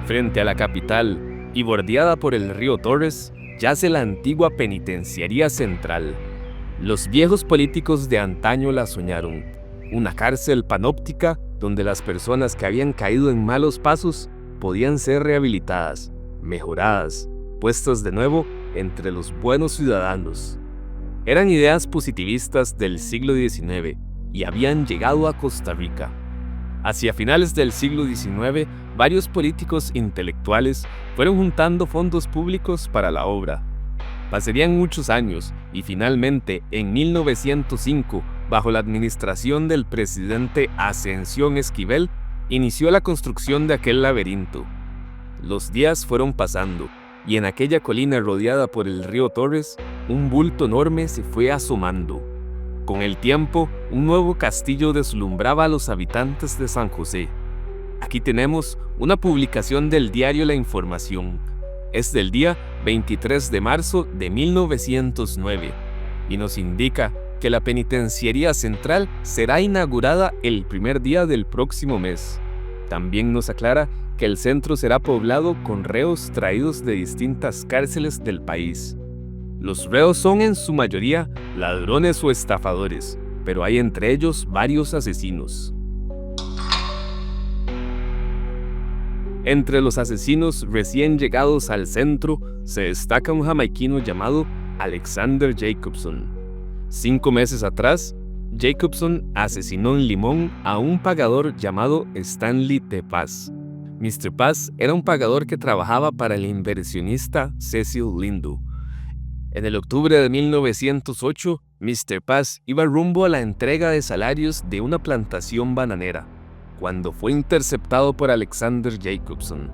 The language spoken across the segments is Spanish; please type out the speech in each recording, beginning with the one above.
Frente a la capital y bordeada por el río Torres, yace la antigua Penitenciaría Central. Los viejos políticos de antaño la soñaron, una cárcel panóptica donde las personas que habían caído en malos pasos podían ser rehabilitadas, mejoradas, puestas de nuevo entre los buenos ciudadanos. Eran ideas positivistas del siglo XIX y habían llegado a Costa Rica. Hacia finales del siglo XIX, varios políticos intelectuales fueron juntando fondos públicos para la obra. Pasarían muchos años y finalmente, en 1905, bajo la administración del presidente Ascensión Esquivel, inició la construcción de aquel laberinto. Los días fueron pasando y en aquella colina rodeada por el río Torres, un bulto enorme se fue asomando. Con el tiempo, un nuevo castillo deslumbraba a los habitantes de San José. Aquí tenemos una publicación del diario La Información. Es del día 23 de marzo de 1909 y nos indica que la Penitenciaría Central será inaugurada el primer día del próximo mes. También nos aclara que el centro será poblado con reos traídos de distintas cárceles del país. Los reos son en su mayoría ladrones o estafadores, pero hay entre ellos varios asesinos. Entre los asesinos recién llegados al centro se destaca un jamaiquino llamado Alexander Jacobson. 5 meses atrás, Jacobson asesinó en Limón a un pagador llamado Stanley T. Paz. Mr. Paz era un pagador que trabajaba para el inversionista Cecil Lindu. En el octubre de 1908, Mr. Paz iba rumbo a la entrega de salarios de una plantación bananera, cuando fue interceptado por Alexander Jacobson.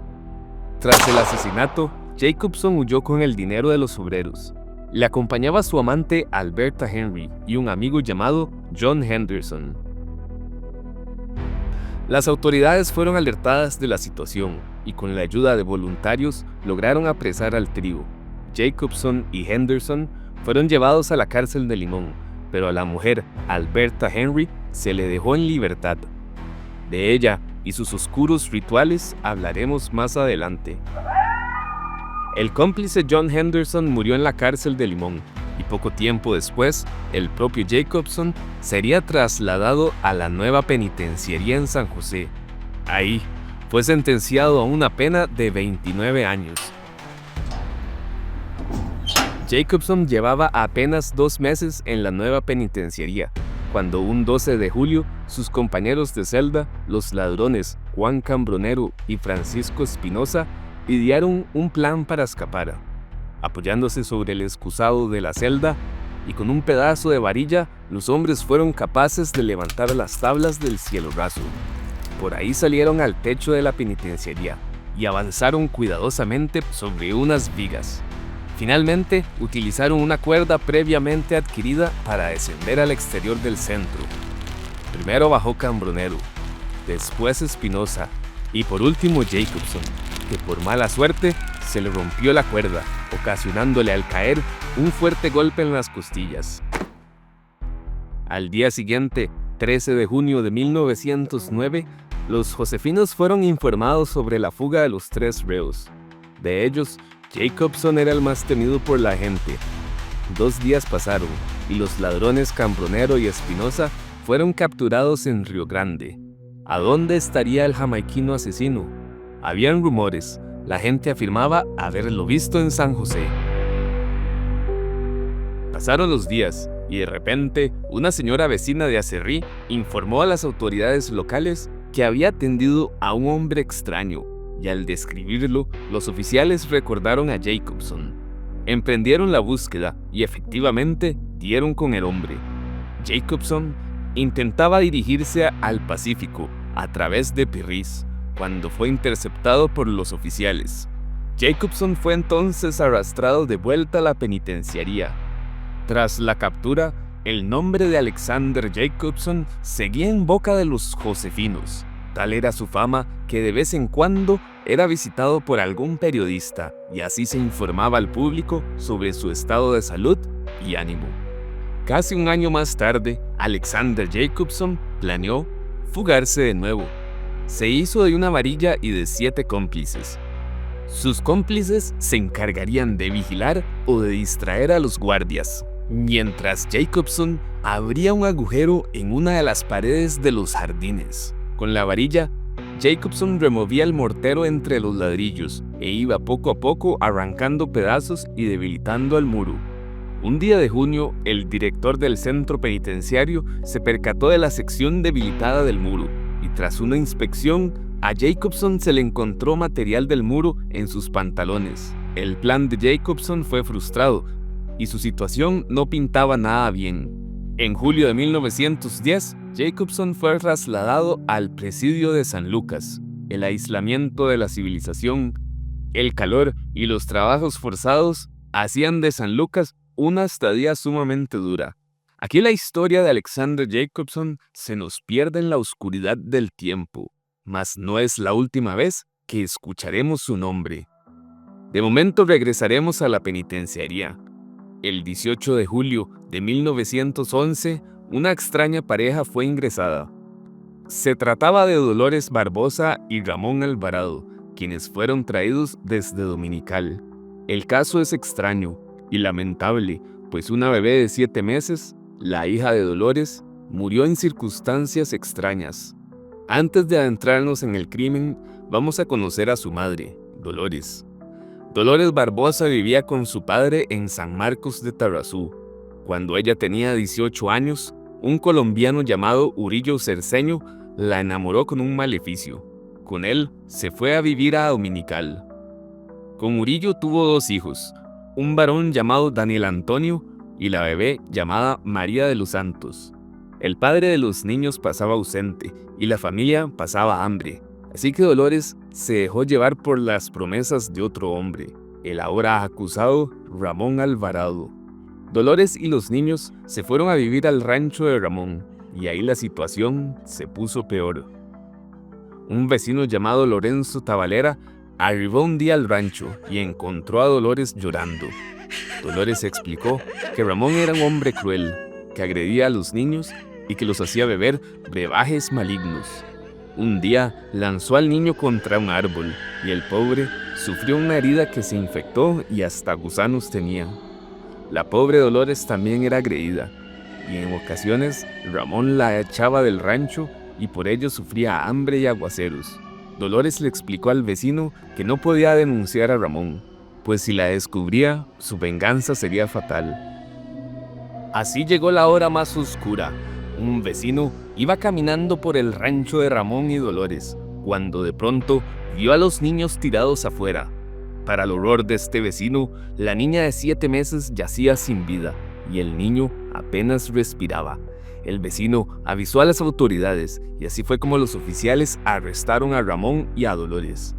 Tras el asesinato, Jacobson huyó con el dinero de los obreros. Le acompañaba su amante Alberta Henry y un amigo llamado John Henderson. Las autoridades fueron alertadas de la situación y con la ayuda de voluntarios lograron apresar al trío. Jacobson y Henderson fueron llevados a la cárcel de Limón, pero a la mujer, Alberta Henry, se le dejó en libertad. De ella y sus oscuros rituales hablaremos más adelante. El cómplice John Henderson murió en la cárcel de Limón y poco tiempo después, el propio Jacobson sería trasladado a la nueva penitenciaría en San José. Ahí fue sentenciado a una pena de 29 años. Jacobson llevaba apenas 2 meses en la nueva penitenciaría, cuando un 12 de julio, sus compañeros de celda, los ladrones Juan Cambronero y Francisco Espinosa, idearon un plan para escapar. Apoyándose sobre el excusado de la celda y con un pedazo de varilla, los hombres fueron capaces de levantar las tablas del cielo raso. Por ahí salieron al techo de la penitenciaría y avanzaron cuidadosamente sobre unas vigas. Finalmente, utilizaron una cuerda previamente adquirida para descender al exterior del centro. Primero bajó Cambronero, después Espinosa y por último Jacobson, que por mala suerte se le rompió la cuerda, ocasionándole al caer un fuerte golpe en las costillas. Al día siguiente, 13 de junio de 1909, los josefinos fueron informados sobre la fuga de los 3 reos. De ellos, Jacobson era el más temido por la gente. 2 días pasaron y los ladrones Cambronero y Espinosa fueron capturados en Río Grande. ¿A dónde estaría el jamaiquino asesino? Habían rumores. La gente afirmaba haberlo visto en San José. Pasaron los días y de repente una señora vecina de Acerrí informó a las autoridades locales que había atendido a un hombre extraño. Y al describirlo, los oficiales recordaron a Jacobson. Emprendieron la búsqueda y efectivamente dieron con el hombre. Jacobson intentaba dirigirse al Pacífico a través de Pirrís, cuando fue interceptado por los oficiales. Jacobson fue entonces arrastrado de vuelta a la penitenciaría. Tras la captura, el nombre de Alexander Jacobson seguía en boca de los josefinos. Tal era su fama que de vez en cuando era visitado por algún periodista y así se informaba al público sobre su estado de salud y ánimo. Casi un año más tarde, Alexander Jacobson planeó fugarse de nuevo. Se hizo de una varilla y de 7 cómplices. Sus cómplices se encargarían de vigilar o de distraer a los guardias, mientras Jacobson abría un agujero en una de las paredes de los jardines. Con la varilla, Jacobson removía el mortero entre los ladrillos e iba poco a poco arrancando pedazos y debilitando el muro. Un día de junio, el director del centro penitenciario se percató de la sección debilitada del muro y tras una inspección, a Jacobson se le encontró material del muro en sus pantalones. El plan de Jacobson fue frustrado y su situación no pintaba nada bien. En julio de 1910, Jacobson fue trasladado al presidio de San Lucas. El aislamiento de la civilización, el calor y los trabajos forzados hacían de San Lucas una estadía sumamente dura. Aquí la historia de Alexander Jacobson se nos pierde en la oscuridad del tiempo, mas no es la última vez que escucharemos su nombre. De momento regresaremos a la penitenciaría. El 18 de julio de 1911, una extraña pareja fue ingresada. Se trataba de Dolores Barbosa y Ramón Alvarado, quienes fueron traídos desde Dominical. El caso es extraño y lamentable, pues una bebé de 7 meses, la hija de Dolores, murió en circunstancias extrañas. Antes de adentrarnos en el crimen, vamos a conocer a su madre, Dolores. Dolores Barbosa vivía con su padre en San Marcos de Tarrazú. Cuando ella tenía 18 años, un colombiano llamado Urillo Cerceño la enamoró con un maleficio. Con él se fue a vivir a Dominical. Con Urillo tuvo 2 hijos, un varón llamado Daniel Antonio y la bebé llamada María de los Santos. El padre de los niños pasaba ausente y la familia pasaba hambre, así que Dolores se dejó llevar por las promesas de otro hombre, el ahora acusado Ramón Alvarado. Dolores y los niños se fueron a vivir al rancho de Ramón y ahí la situación se puso peor. Un vecino llamado Lorenzo Tabalera arribó un día al rancho y encontró a Dolores llorando. Dolores explicó que Ramón era un hombre cruel, que agredía a los niños y que los hacía beber brebajes malignos. Un día lanzó al niño contra un árbol y el pobre sufrió una herida que se infectó y hasta gusanos tenía. La pobre Dolores también era agredida y en ocasiones Ramón la echaba del rancho y por ello sufría hambre y aguaceros. Dolores le explicó al vecino que no podía denunciar a Ramón, pues si la descubría, su venganza sería fatal. Así llegó la hora más oscura. Un vecino iba caminando por el rancho de Ramón y Dolores, cuando de pronto vio a los niños tirados afuera. Para el horror de este vecino, la niña de 7 meses yacía sin vida y el niño apenas respiraba. El vecino avisó a las autoridades y así fue como los oficiales arrestaron a Ramón y a Dolores.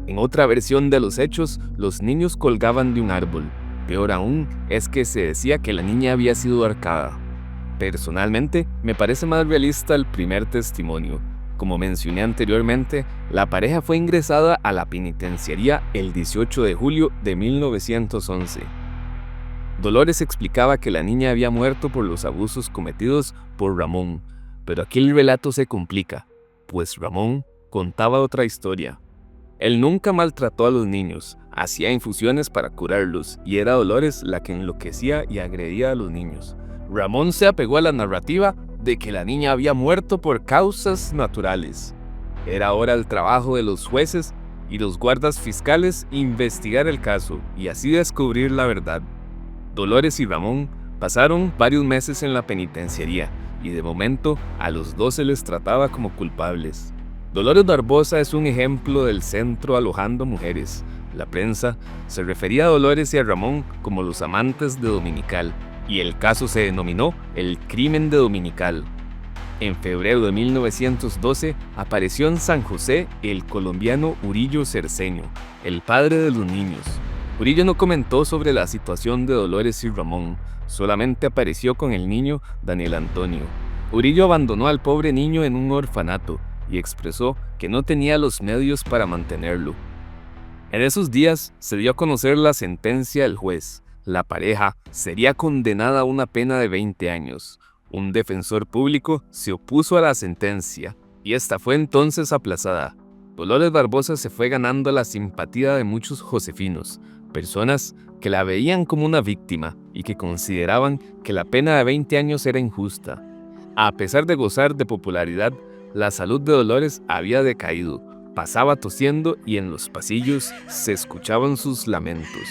En otra versión de los hechos, los niños colgaban de un árbol. Peor aún es que se decía que la niña había sido ahorcada. Personalmente, me parece más realista el primer testimonio. Como mencioné anteriormente, la pareja fue ingresada a la penitenciaría el 18 de julio de 1911. Dolores explicaba que la niña había muerto por los abusos cometidos por Ramón, pero aquí el relato se complica, pues Ramón contaba otra historia. Él nunca maltrató a los niños, hacía infusiones para curarlos y era Dolores la que enloquecía y agredía a los niños. Ramón se apegó a la narrativa de que la niña había muerto por causas naturales. Era ahora el trabajo de los jueces y los guardas fiscales investigar el caso y así descubrir la verdad. Dolores y Ramón pasaron varios meses en la penitenciaría y de momento a los 2 se les trataba como culpables. Dolores Barbosa es un ejemplo del centro alojando mujeres. La prensa se refería a Dolores y a Ramón como los amantes de Dominical, y el caso se denominó el crimen de Dominical. En febrero de 1912 apareció en San José el colombiano Urillo Cerceño, el padre de los niños. Urillo no comentó sobre la situación de Dolores y Ramón, solamente apareció con el niño Daniel Antonio. Urillo abandonó al pobre niño en un orfanato y expresó que no tenía los medios para mantenerlo. En esos días se dio a conocer la sentencia del juez. La pareja sería condenada a una pena de 20 años. Un defensor público se opuso a la sentencia. y esta fue entonces aplazada. Dolores Barbosa se fue ganando la simpatía de muchos josefinos, personas que la veían como una víctima y que consideraban que la pena de 20 años era injusta. A pesar de gozar de popularidad, la salud de Dolores había decaído, pasaba tosiendo y en los pasillos se escuchaban sus lamentos.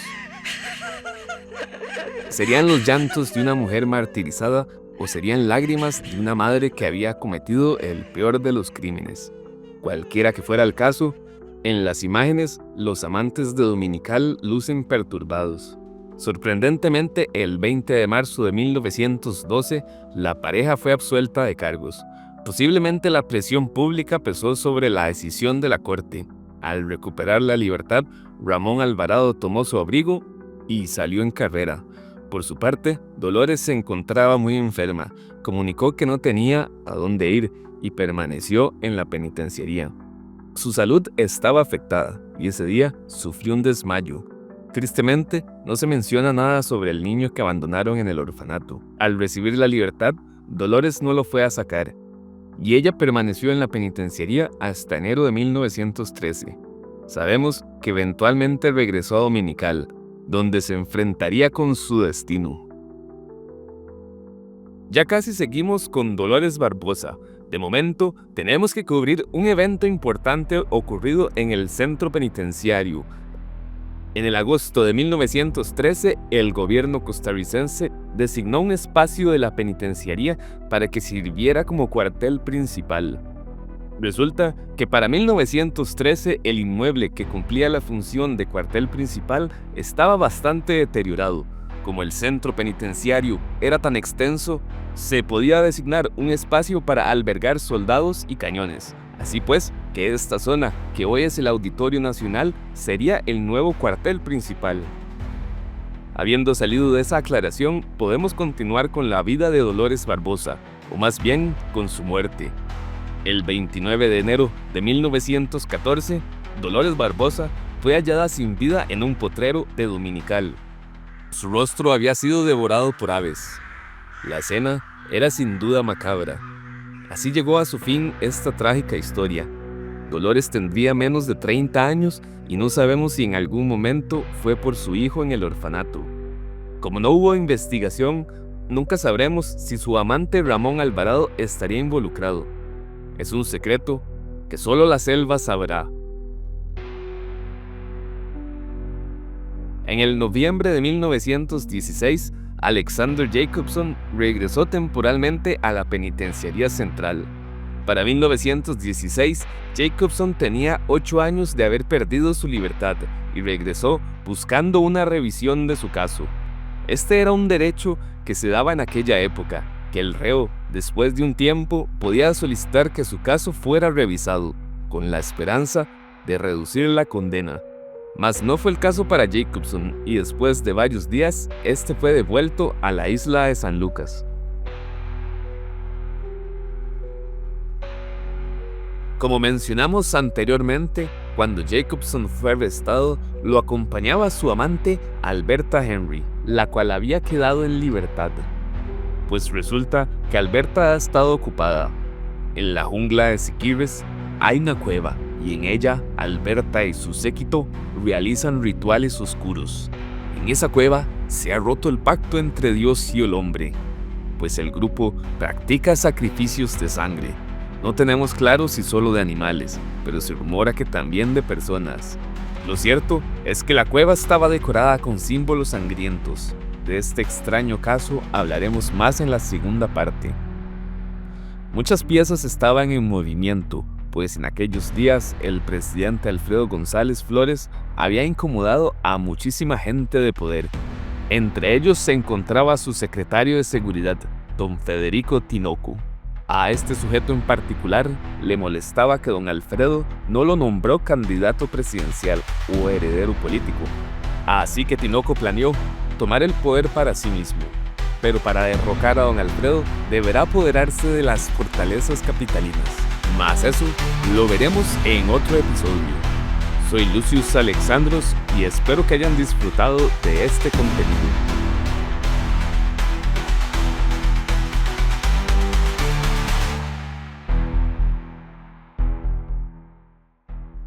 ¿Serían los llantos de una mujer martirizada o serían lágrimas de una madre que había cometido el peor de los crímenes? Cualquiera que fuera el caso, en las imágenes los amantes de Dominical lucen perturbados. Sorprendentemente, el 20 de marzo de 1912, la pareja fue absuelta de cargos. Posiblemente la presión pública pesó sobre la decisión de la corte. Al recuperar la libertad, Ramón Alvarado tomó su abrigo y salió en carrera. Por su parte, Dolores se encontraba muy enferma, comunicó que no tenía a dónde ir y permaneció en la penitenciaría. Su salud estaba afectada y ese día sufrió un desmayo. Tristemente, no se menciona nada sobre el niño que abandonaron en el orfanato. Al recibir la libertad, Dolores no lo fue a sacar, y ella permaneció en la penitenciaría hasta enero de 1913. Sabemos que eventualmente regresó a Dominical, donde se enfrentaría con su destino. Ya casi seguimos con Dolores Barbosa. De momento, tenemos que cubrir un evento importante ocurrido en el centro penitenciario. En el agosto de 1913, el gobierno costarricense designó un espacio de la penitenciaría para que sirviera como cuartel principal. Resulta que para 1913 el inmueble que cumplía la función de cuartel principal estaba bastante deteriorado. Como el centro penitenciario era tan extenso, se podía designar un espacio para albergar soldados y cañones. Así pues, que esta zona, que hoy es el Auditorio Nacional, sería el nuevo cuartel principal. Habiendo salido de esa aclaración, podemos continuar con la vida de Dolores Barbosa, o más bien con su muerte. El 29 de enero de 1914, Dolores Barbosa fue hallada sin vida en un potrero de Dominical. Su rostro había sido devorado por aves. La escena era sin duda macabra. Así llegó a su fin esta trágica historia. Dolores tendría menos de 30 años y no sabemos si en algún momento fue por su hijo en el orfanato. Como no hubo investigación, nunca sabremos si su amante Ramón Alvarado estaría involucrado. Es un secreto que solo la selva sabrá. En el noviembre de 1916, Alexander Jacobson regresó temporalmente a la penitenciaría central. Para 1916, Jacobson tenía 8 años de haber perdido su libertad y regresó buscando una revisión de su caso. Este era un derecho que se daba en aquella época, que el reo, después de un tiempo, podía solicitar que su caso fuera revisado, con la esperanza de reducir la condena. Mas no fue el caso para Jacobson, y después de varios días, este fue devuelto a la isla de San Lucas. Como mencionamos anteriormente, cuando Jacobson fue arrestado, lo acompañaba su amante Alberta Henry, la cual había quedado en libertad. Pues resulta que Alberta ha estado ocupada. En la jungla de Siquirres hay una cueva, y en ella Alberta y su séquito realizan rituales oscuros. En esa cueva se ha roto el pacto entre Dios y el hombre, pues el grupo practica sacrificios de sangre. No tenemos claro si solo de animales, pero se rumora que también de personas. Lo cierto es que la cueva estaba decorada con símbolos sangrientos. De este extraño caso hablaremos más en la segunda parte. Muchas piezas estaban en movimiento, pues en aquellos días el presidente Alfredo González Flores había incomodado a muchísima gente de poder. Entre ellos se encontraba su secretario de Seguridad, don Federico Tinoco. A este sujeto en particular le molestaba que don Alfredo no lo nombró candidato presidencial o heredero político. Así que Tinoco planeó tomar el poder para sí mismo. Pero para derrocar a don Alfredo deberá apoderarse de las fortalezas capitalinas. Más eso lo veremos en otro episodio. Soy Lucius Alexandros y espero que hayan disfrutado de este contenido.